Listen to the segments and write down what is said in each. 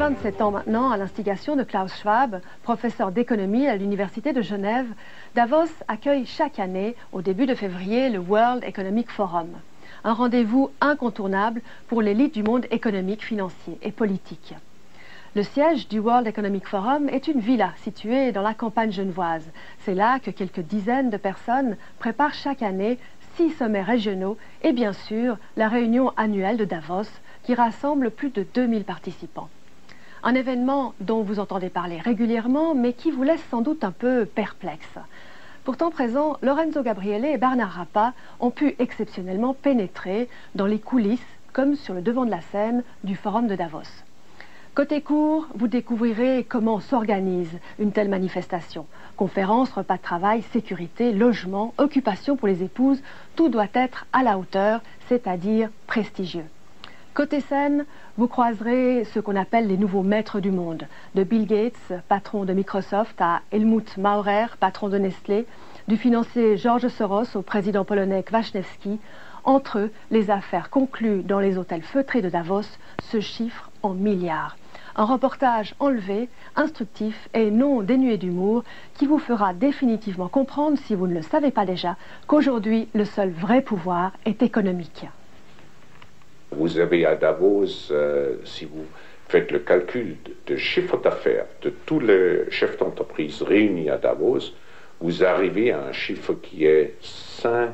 27 ans maintenant, à l'instigation de Klaus Schwab, professeur d'économie à l'Université de Genève, Davos accueille chaque année, au début de février, le World Economic Forum. Un rendez-vous incontournable pour l'élite du monde économique, financier et politique. Le siège du World Economic Forum est une villa située dans la campagne genevoise. C'est là que quelques dizaines de personnes préparent chaque année 6 sommets régionaux et bien sûr la réunion annuelle de Davos qui rassemble plus de 2000 participants. Un événement dont vous entendez parler régulièrement mais qui vous laisse sans doute un peu perplexe. Pourtant présents, Lorenzo Gabriele et Bernard Rappa ont pu exceptionnellement pénétrer dans les coulisses comme sur le devant de la scène du Forum de Davos. Côté cours, vous découvrirez comment s'organise une telle manifestation. Conférences, repas de travail, sécurité, logement, occupation pour les épouses, tout doit être à la hauteur, c'est-à-dire prestigieux. Côté scène, vous croiserez ce qu'on appelle les nouveaux maîtres du monde, de Bill Gates, patron de Microsoft, à Helmut Maurer, patron de Nestlé, du financier George Soros au président polonais Kwaśniewski. Entre eux, les affaires conclues dans les hôtels feutrés de Davos se chiffrent en milliards. Un reportage enlevé, instructif et non dénué d'humour qui vous fera définitivement comprendre, si vous ne le savez pas déjà, qu'aujourd'hui, le seul vrai pouvoir est économique. Vous avez à Davos, si vous faites le calcul de chiffre d'affaires de tous les chefs d'entreprise réunis à Davos, vous arrivez à un chiffre qui est 5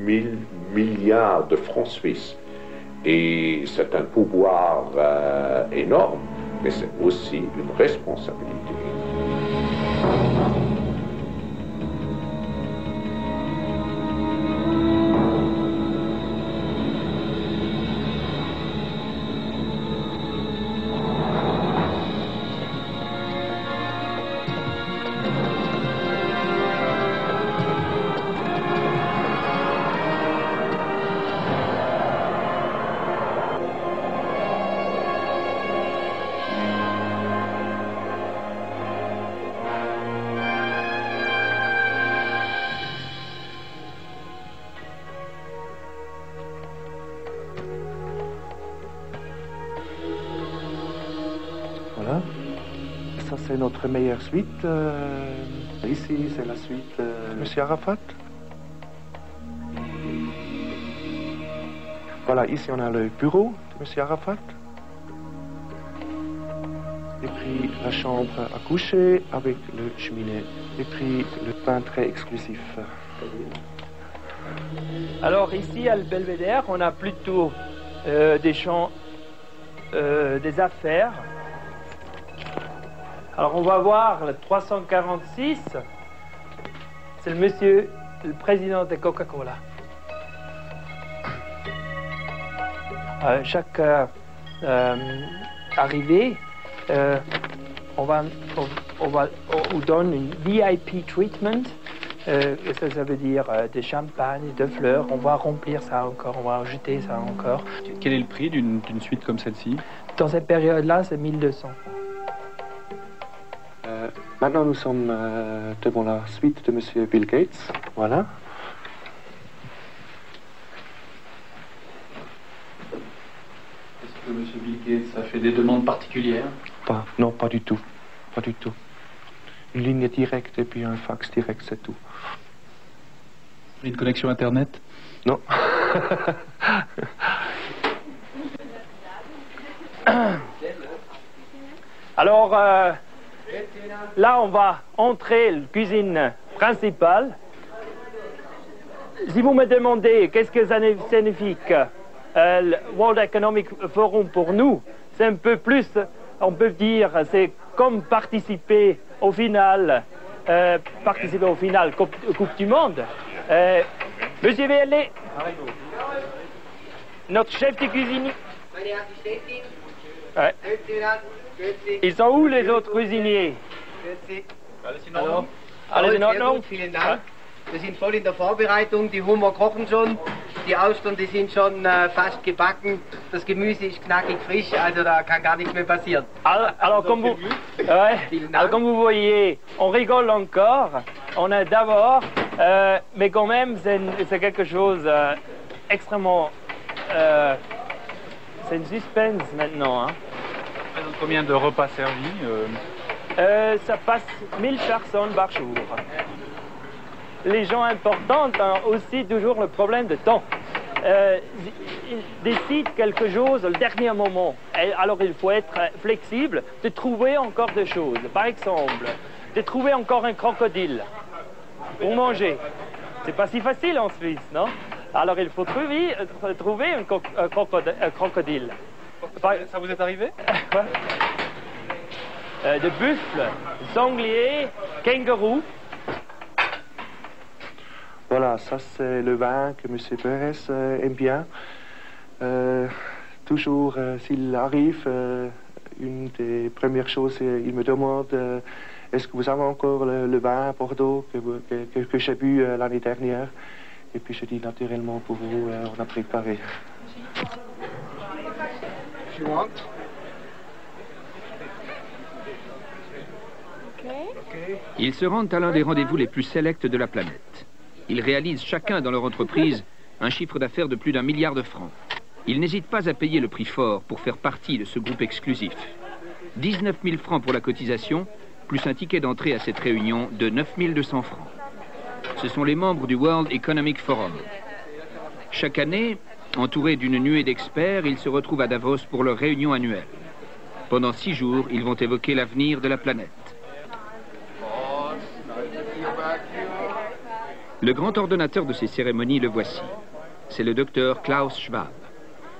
000 milliards de francs suisses. Et c'est un pouvoir énorme, mais c'est aussi une responsabilité. Voilà, ça c'est notre meilleure suite. Ici c'est la suite de M. Arafat. Voilà, ici on a le bureau de M. Arafat. Et puis la chambre à coucher avec le cheminée. Et puis le pain très exclusif. Alors ici à le Belvédère, on a plutôt des champs, des affaires. Alors on va voir le 346, c'est le monsieur, le président de Coca-Cola. Chaque arrivée, on vous donne une VIP treatment, ça veut dire des champagnes, de fleurs, on va remplir ça encore, on va ajouter ça encore. Quel est le prix d'une suite comme celle-ci? Dans cette période-là, c'est 1200. Maintenant, nous sommes devant la suite de M. Bill Gates. Voilà. Est-ce que M. Bill Gates a fait des demandes particulières? Non, pas du tout. Pas du tout. Une ligne directe et puis un fax direct, c'est tout. Une connexion Internet? Non. Alors, là, on va entrer la cuisine principale. Si vous me demandez qu'est-ce que ça signifie le World Economic Forum pour nous, c'est un peu plus, on peut dire, c'est comme participer au final Coupe du Monde. Monsieur Verlet, notre chef de cuisine. Ouais. Ils sont où les autres cuisiniers? Alles in Ordnung? Vielen Dank. Wir sind voll in der Vorbereitung. Die Hummer kochen schon, die Austern, die sind schon fast gebacken. Das Gemüse ist knackig frisch, also da kann gar nichts mehr passieren. Alors comme vous voyez, on rigole encore. On est d'abord, mais quand même, c'est quelque chose extrêmement... c'est une suspense maintenant. Hein. Combien de repas servis Ça passe 1000 personnes par jour. Les gens importants ont aussi toujours le problème de temps. Ils décident quelque chose au dernier moment. Et alors il faut être flexible, de trouver encore des choses. Par exemple, de trouver encore un crocodile pour manger. C'est pas si facile en Suisse, non? Alors il faut trouver un crocodile. Ça vous est arrivé? De buffles, sangliers, kangourous. Voilà, ça c'est le vin que M. Pérez aime bien. Toujours, s'il arrive, une des premières choses, il me demande est-ce que vous avez encore le vin à Bordeaux que j'ai bu l'année dernière? Et puis je dis naturellement pour vous, on a préparé. Ils se rendent à l'un des rendez-vous les plus sélects de la planète. Ils réalisent chacun dans leur entreprise un chiffre d'affaires de plus d'1 milliard de francs. Ils n'hésitent pas à payer le prix fort pour faire partie de ce groupe exclusif. 19 000 francs pour la cotisation, plus un ticket d'entrée à cette réunion de 9 200 francs. Ce sont les membres du World Economic Forum. Chaque année, entourés d'une nuée d'experts, ils se retrouvent à Davos pour leur réunion annuelle. Pendant 6 jours, ils vont évoquer l'avenir de la planète. Le grand ordonnateur de ces cérémonies, le voici. C'est le docteur Klaus Schwab.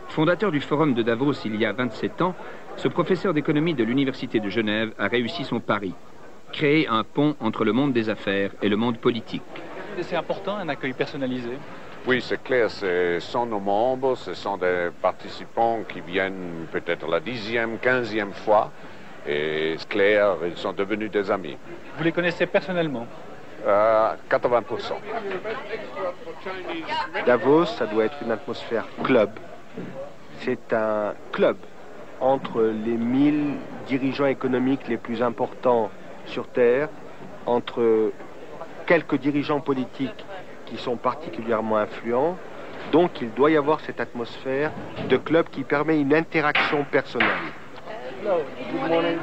Fondateur du Forum de Davos il y a 27 ans, ce professeur d'économie de l'Université de Genève a réussi son pari. Créer un pont entre le monde des affaires et le monde politique. C'est important, un accueil personnalisé. Oui, c'est clair, ce sont nos membres, ce sont des participants qui viennent peut-être la 10e, 15e fois. Et c'est clair, ils sont devenus des amis. Vous les connaissez personnellement? 80%. Davos, ça doit être une atmosphère club. C'est un club entre les 1000 dirigeants économiques les plus importants sur Terre, entre quelques dirigeants politiques qui sont particulièrement influents. Donc il doit y avoir cette atmosphère de club qui permet une interaction personnelle. Hello. Good morning.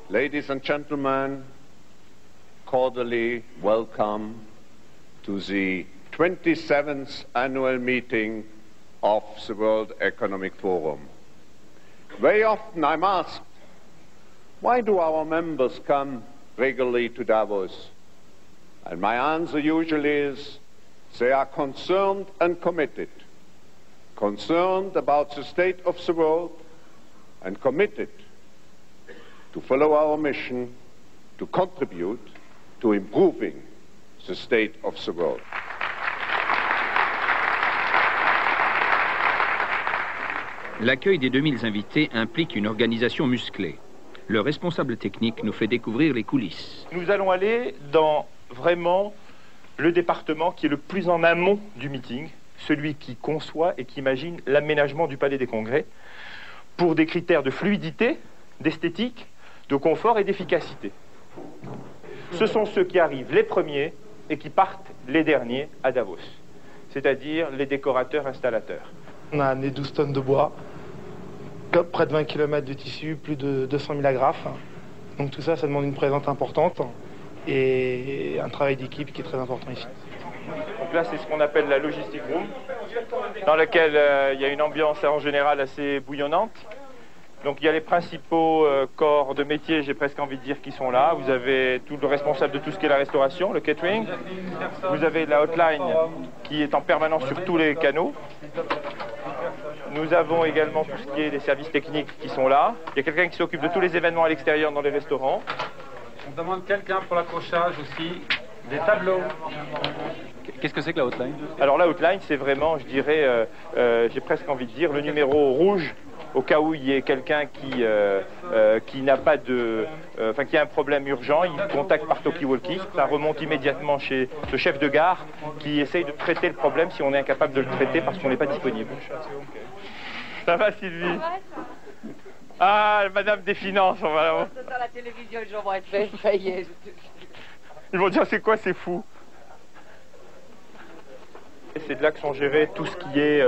Ladies and gentlemen, cordially welcome to the 27th annual meeting of the World Economic Forum. Very often I'm asked, why do our members come regularly to Davos? And my answer usually is, they are concerned and committed. Concerned about the state of the world and committed to follow our mission to contribute to improving the state of the world. L'accueil des 2000 invités implique une organisation musclée. Le responsable technique nous fait découvrir les coulisses. Nous allons aller dans vraiment le département qui est le plus en amont du meeting, celui qui conçoit et qui imagine l'aménagement du Palais des Congrès, pour des critères de fluidité, d'esthétique, de confort et d'efficacité. Ce sont ceux qui arrivent les premiers et qui partent les derniers à Davos, c'est-à-dire les décorateurs installateurs. On a amené 12 tonnes de bois, près de 20 km de tissu, plus de 200 000 agrafes. Donc tout ça, ça demande une présence importante et un travail d'équipe qui est très important ici. Donc là, c'est ce qu'on appelle la logistic room, dans laquelle il y a une ambiance en général assez bouillonnante. Donc il y a les principaux corps de métier, j'ai presque envie de dire, qui sont là. Vous avez tout le responsable de tout ce qui est la restauration, le catering. Vous avez la hotline qui est en permanence sur tous les canaux. Nous avons également tout ce qui est des services techniques qui sont là. Il y a quelqu'un qui s'occupe de tous les événements à l'extérieur dans les restaurants. On demande quelqu'un pour l'accrochage aussi, des tableaux. Qu'est-ce que c'est que la hotline? Alors la hotline, c'est vraiment, je dirais, j'ai presque envie de dire, le numéro rouge au cas où il y ait quelqu'un qui n'a pas de, qui a un problème urgent, il contacte par talkie-walkie, ça remonte immédiatement chez le chef de gare qui essaye de traiter le problème si on est incapable de le traiter parce qu'on n'est pas disponible. Ça va, Sylvie? Ah, Madame des Finances, on va... Dans la télévision, les gens vont être payés. Ils vont dire, c'est quoi, c'est fou? C'est de là que sont gérés tout ce qui est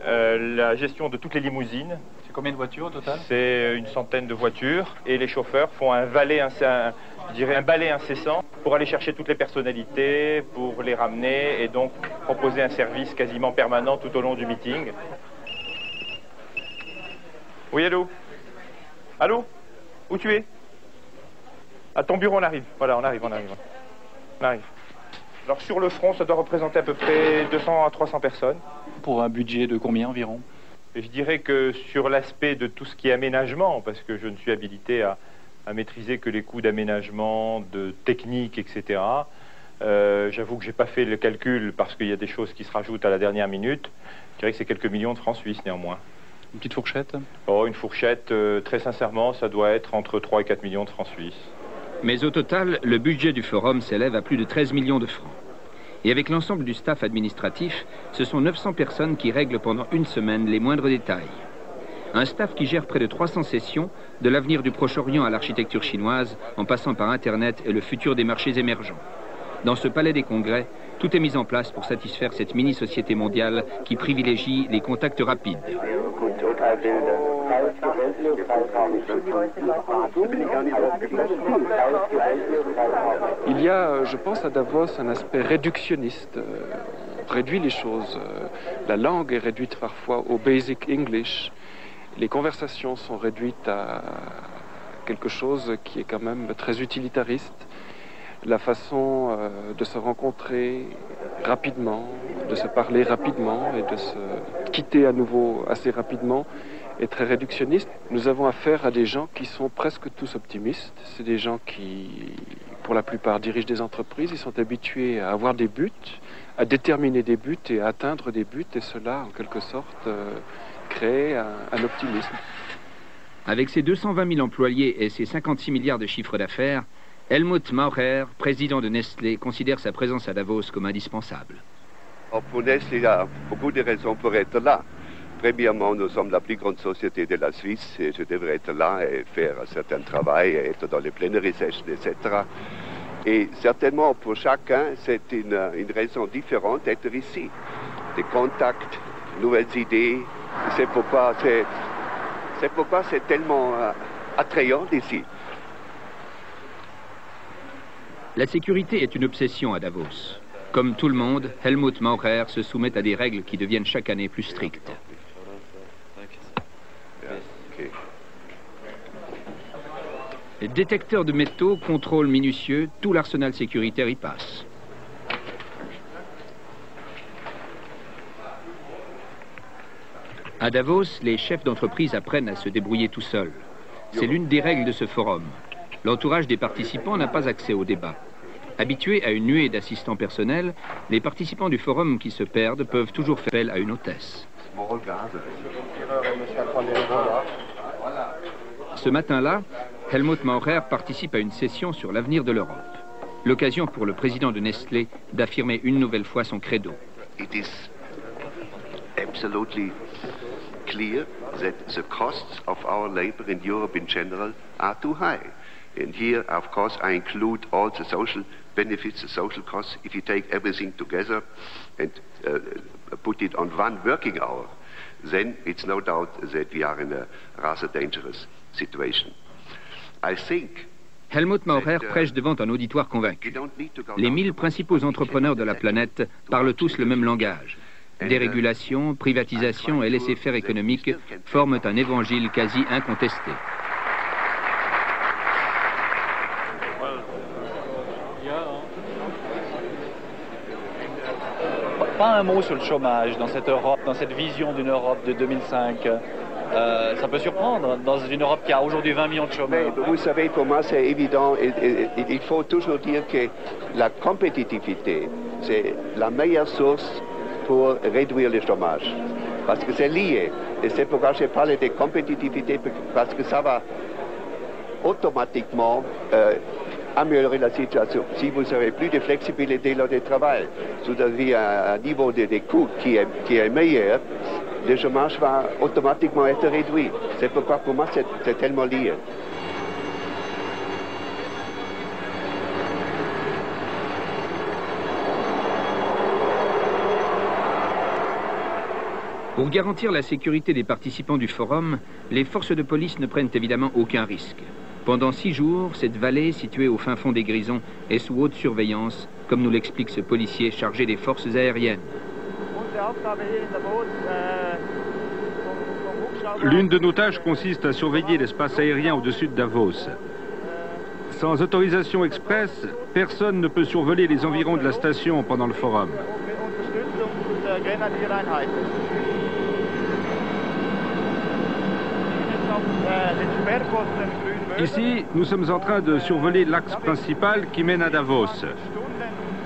la gestion de toutes les limousines. C'est combien de voitures au total? C'est une centaine de voitures et les chauffeurs font un balai incessant pour aller chercher toutes les personnalités, pour les ramener et donc proposer un service quasiment permanent tout au long du meeting. Oui, allô? Allô? Où tu es? À ton bureau, on arrive. Voilà, on arrive. Alors sur le front, ça doit représenter à peu près 200 à 300 personnes. Pour un budget de combien environ? Et je dirais que sur l'aspect de tout ce qui est aménagement, parce que je ne suis habilité à maîtriser que les coûts d'aménagement, de technique, etc. J'avoue que je n'ai pas fait le calcul parce qu'il y a des choses qui se rajoutent à la dernière minute. Je dirais que c'est quelques millions de francs suisses néanmoins. Une petite fourchette? Oh, une fourchette, très sincèrement, ça doit être entre 3 et 4 millions de francs suisses. Mais au total, le budget du forum s'élève à plus de 13 millions de francs. Et avec l'ensemble du staff administratif, ce sont 900 personnes qui règlent pendant une semaine les moindres détails. Un staff qui gère près de 300 sessions, de l'avenir du Proche-Orient à l'architecture chinoise, en passant par Internet et le futur des marchés émergents. Dans ce palais des congrès, tout est mis en place pour satisfaire cette mini-société mondiale qui privilégie les contacts rapides. Il y a, je pense, à Davos un aspect réductionniste. On réduit les choses. La langue est réduite parfois au basic English. Les conversations sont réduites à quelque chose qui est quand même très utilitariste. La façon de se rencontrer rapidement, de se parler rapidement et de se quitter à nouveau assez rapidement est très réductionniste. Nous avons affaire à des gens qui sont presque tous optimistes. C'est des gens qui, pour la plupart, dirigent des entreprises. Ils sont habitués à avoir des buts, à déterminer des buts et à atteindre des buts. Et cela, en quelque sorte, crée un optimisme. Avec ses 220 000 employés et ses 56 milliards de chiffre d'affaires, Helmut Maurer, président de Nestlé, considère sa présence à Davos comme indispensable. Pour Nestlé, il y a beaucoup de raisons pour être là. Premièrement, nous sommes la plus grande société de la Suisse et je devrais être là et faire un certain travail, être dans les plénières sessions, etc. Et certainement, pour chacun, c'est une raison différente d'être ici. Des contacts, nouvelles idées. C'est pourquoi c'est tellement attrayant ici. La sécurité est une obsession à Davos. Comme tout le monde, Helmut Maurer se soumet à des règles qui deviennent chaque année plus strictes. Détecteurs de métaux, contrôle minutieux, tout l'arsenal sécuritaire y passe. À Davos, les chefs d'entreprise apprennent à se débrouiller tout seuls. C'est l'une des règles de ce forum. L'entourage des participants n'a pas accès au débat. Habitués à une nuée d'assistants personnels, les participants du forum qui se perdent peuvent toujours faire appel à une hôtesse. Ce matin-là, Helmut Maurer participe à une session sur l'avenir de l'Europe. L'occasion pour le président de Nestlé d'affirmer une nouvelle fois son credo. It is absolutely clear that the costs of our labor in Europe in general are too high. And here, of course, I include all the social benefits, the social costs. If you take everything together and put it on one working hour, then it's no doubt that we are in a rather dangerous situation. I think Helmut Maurer prêche devant un auditoire convaincu. Les 1000 principaux entrepreneurs de la planète parlent tous le même langage. Dérégulation, privatisation et laisser-faire économique forment un évangile quasi incontesté. Pas un mot sur le chômage dans cette Europe, dans cette vision d'une Europe de 2005. Ça peut surprendre dans une Europe qui a aujourd'hui 20 millions de chômeurs. Vous savez, pour moi, c'est évident. Il faut toujours dire que la compétitivité, c'est la meilleure source pour réduire le chômage. parce que c'est lié. Et c'est pourquoi j'ai parlé de compétitivité, parce que ça va automatiquement améliorer la situation. Si vous avez plus de flexibilité lors du travail, si vous avez un niveau des coûts qui est meilleur, le chômage va automatiquement être réduit. C'est pourquoi pour moi c'est tellement lié. Pour garantir la sécurité des participants du forum, les forces de police ne prennent évidemment aucun risque. Pendant 6 jours, cette vallée, située au fin fond des Grisons, est sous haute surveillance, comme nous l'explique ce policier chargé des forces aériennes. L'une de nos tâches consiste à surveiller l'espace aérien au-dessus de Davos. Sans autorisation express, personne ne peut survoler les environs de la station pendant le forum. Ici, nous sommes en train de survoler l'axe principal qui mène à Davos.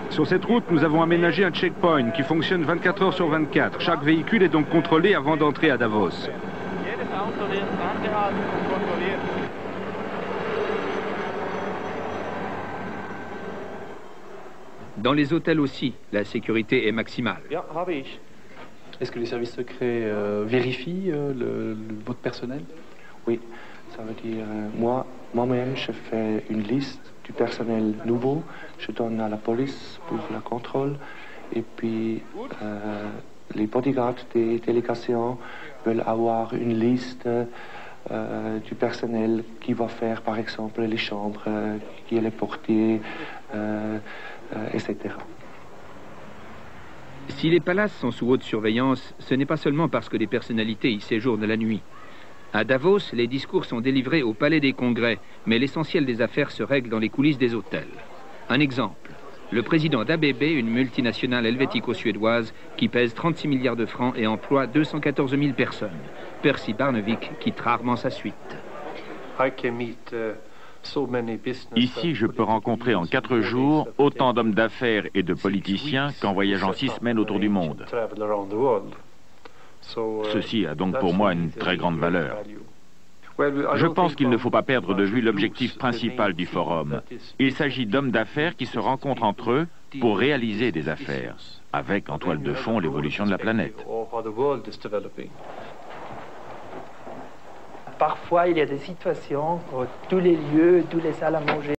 Sur cette route, nous avons aménagé un checkpoint qui fonctionne 24 heures sur 24. Chaque véhicule est donc contrôlé avant d'entrer à Davos. Dans les hôtels aussi, la sécurité est maximale. Est-ce que les services secrets vérifient votre personnel? Oui, ça veut dire moi-même, je fais une liste du personnel nouveau, je donne à la police pour le contrôle, et puis les bodyguards des délégations veulent avoir une liste du personnel qui va faire par exemple les chambres, qui est les portiers, etc. Si les palaces sont sous haute surveillance, ce n'est pas seulement parce que des personnalités y séjournent la nuit. À Davos, les discours sont délivrés au Palais des Congrès, mais l'essentiel des affaires se règle dans les coulisses des hôtels. Un exemple, le président d'ABB, une multinationale helvético-suédoise qui pèse 36 milliards de francs et emploie 214 000 personnes. Percy Barnevik quitte rarement sa suite. Ici, je peux rencontrer en 4 jours autant d'hommes d'affaires et de politiciens qu'en voyageant 6 semaines autour du monde. Ceci a donc pour moi une très grande valeur. Je pense qu'il ne faut pas perdre de vue l'objectif principal du forum. Il s'agit d'hommes d'affaires qui se rencontrent entre eux pour réaliser des affaires, avec en toile de fond l'évolution de la planète. Parfois, il y a des situations où tous les lieux, toutes les salles à manger